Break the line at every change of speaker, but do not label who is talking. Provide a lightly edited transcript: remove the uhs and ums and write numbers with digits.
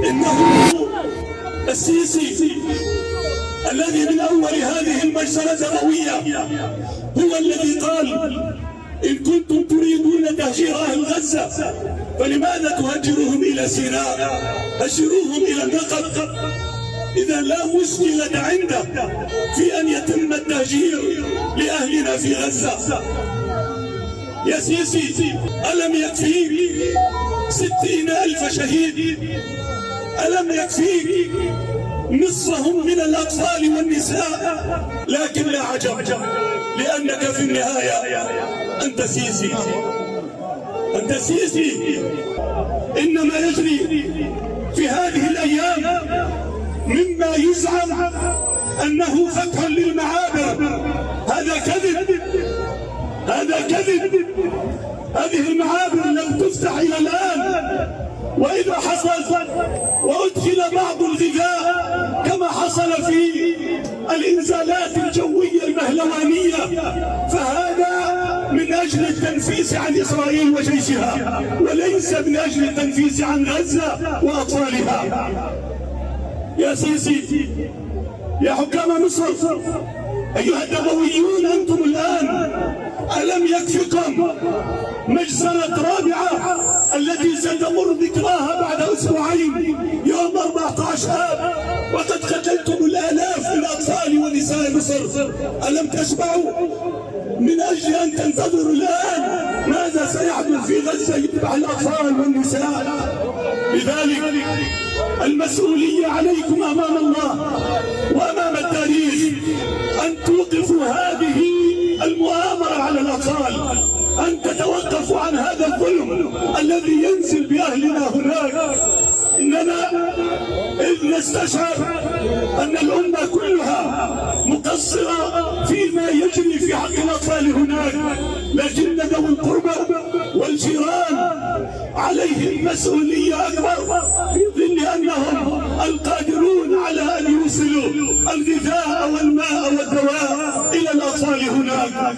إنه السيسي الذي من أول هذه المجزرة الدموية هو الذي قال: إن كنتم تريدون تهجير أهل غزة فلماذا تهجروهم إلى سيناء؟ هجروهم إلى النقب. إذا لا مشكلة عنده في أن يتم التهجير لأهلنا في غزة. يا سيسي، ألم يكفيك 60,000 شهيد؟ ألم يكفيك نصفهم من الأطفال والنساء؟ لكن لا عجب، لأنك في النهاية أنت سيسي. أنت سيسي. إن ما يجري في هذه الأيام مما يزعم أنه فتح للمعابر، هذا كذب. هذا كذب. هذه المعابر لم تفتح إلى الآن، وإذا حصل وأدخل بعض الغذاء كما حصل في الإنزالات الجوية المهلوانية فهذا من أجل التنفيس عن إسرائيل وجيشها، وليس من أجل التنفيس عن غزة وأطفالها. يا سيسي، يا حكام مصر، أيها الدمويون، أنتم الآن ألم يكفكم مجزرة رابعة التي ستمر ذكراها بعد أسبوعين يوم 14 آب، وقد قتلتم الآلاف من أطفال ونساء مصر؟ ألم تشبعوا من أجل أن تنتظروا الآن ماذا سيحدث في غزة يتبع الأطفال والنساء؟ لذلك المسؤولية عليكم أمام الله وأمام التاريخ أن توقفوا هذه المؤامرة على الأطفال، أن تتوقفوا عن هذا الظلم الذي ينزل بأهلنا هناك. إننا إذ نستشعر أن الأمة كلها مقصرة فيما يجري في حق الأطفال هناك، لكن ذوي القربى والجيران عليهم مسؤولية أكبر في ظل أنهم القادرون على أن يوصلوا الغذاء والماء والدواء إلى الأطفال هناك.